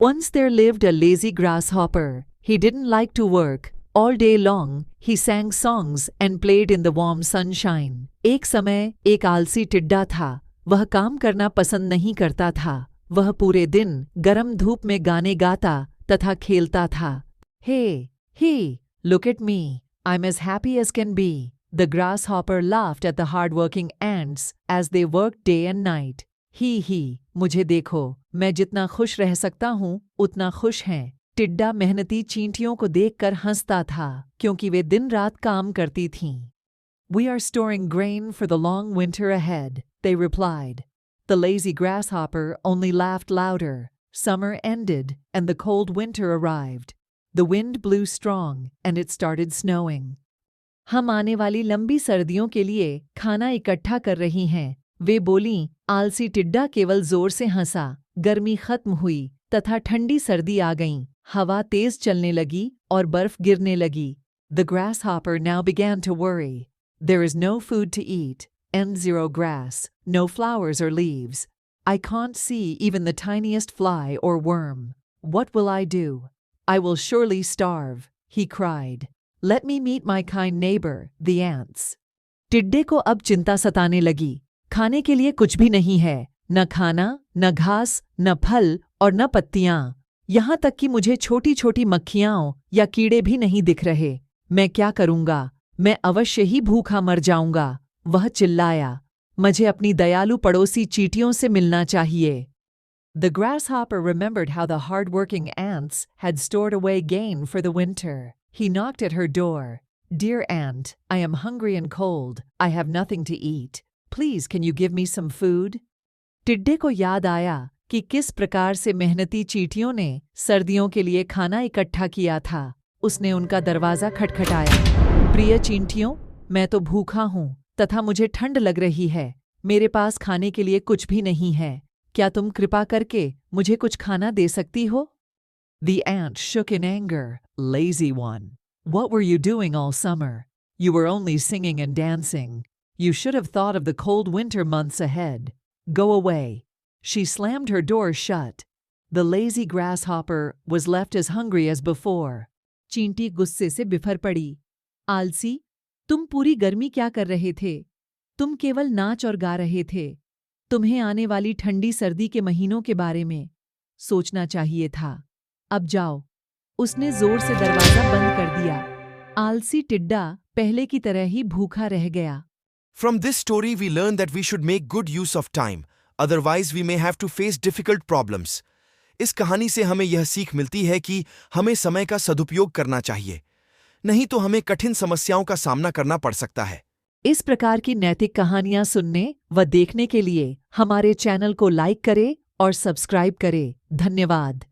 Once there lived a lazy grasshopper. He didn't like to work. All day long, he sang songs and played in the warm sunshine. एक समय एक आलसी टिड्डा था। वह काम करना पसंद नहीं करता था। वह पूरे दिन गर्म धूप में गाने गाता तथा खेलता था। He, look at me. I'm as happy as can be. The grasshopper laughed at the hard-working ants as they worked day and night. He, मुझे देखो, मैं जितना खुश रह सकता हूँ उतना खुश हैं। टिड्डा मेहनती चींटियों को देखकर हंसता था क्योंकि वे दिन रात काम करती थीं। We are storing grain for the long winter ahead, they replied. The lazy grasshopper only laughed louder. Summer ended and the cold winter arrived. The wind blew strong and it started snowing. हम आने वाली लंबी सर्दियों के लिए खाना इकट्ठा कर रही हैं, वे बोलीं। आलसी टिड्डा केवल जोर से हंसा। गर्मी खत्म हुई तथा ठंडी सर्दी आ गईं। हवा तेज चलने लगी और बर्फ गिरने लगी। The grasshopper now began to worry. There is no food to eat, and zero grass, no flowers or leaves. I can't see even the tiniest fly or worm. What will I do? I will surely starve, he cried. Let me meet my kind neighbor, the ants. टिड्डे को अब चिंता सताने लगी। खाने के लिए कुछ भी नहीं है, न खाना, न घास, न फल और न पत्तियां। यहाँ तक कि मुझे छोटी छोटी मक्खियाँ या कीड़े भी नहीं दिख रहे। मैं क्या करूँगा? मैं अवश्य ही भूखा मर जाऊँगा, वह चिल्लाया। मुझे अपनी दयालु पड़ोसी चींटियों से मिलना चाहिए। The grasshopper remembered how the hard-working ants had stored away gain for the winter. He knocked at her door. Dear ant, I am hungry and cold. I have nothing to eat. Please, can you give me some food? टिड्डे को याद आया कि किस प्रकार से मेहनती चींटियों ने सर्दियों के लिए खाना इकट्ठा किया था। उसने उनका दरवाज़ा खटखटाया। प्रिय चींटियों, मैं तो भूखा हूँ तथा मुझे ठंड लग रही है। मेरे पास खाने के लिए कुछ भी नहीं है। क्या तुम कृपा करके मुझे कुछ खाना दे सकती हो? The ant shook in anger. Lazy one. What were you doing all summer? You were only singing and dancing. You should have thought of the cold winter months ahead. Go away. She slammed her door shut. The lazy grasshopper was left as hungry as before. चींटी गुस्से से बिफर पड़ी। आलसी, तुम पूरी गर्मी क्या कर रहे थे? तुम केवल नाच और गा रहे थे। तुम्हें आने वाली ठंडी सर्दी के महीनों के बारे में सोचना चाहिए था। अब जाओ। उसने जोर से दरवाजा बंद कर दिया। आलसी टिड्डा पहले की तरह ही भूखा रह गया। From this story we learn that we should make good use of time, otherwise we may have to face difficult problems. इस कहानी से हमें यह सीख मिलती है कि हमें समय का सदुपयोग करना चाहिए, नहीं तो हमें कठिन समस्याओं का सामना करना पड़ सकता है। इस प्रकार की नैतिक कहानियां सुनने व देखने के लिए हमारे चैनल को लाइक करें और सब्सक्राइब करें। धन्यवाद।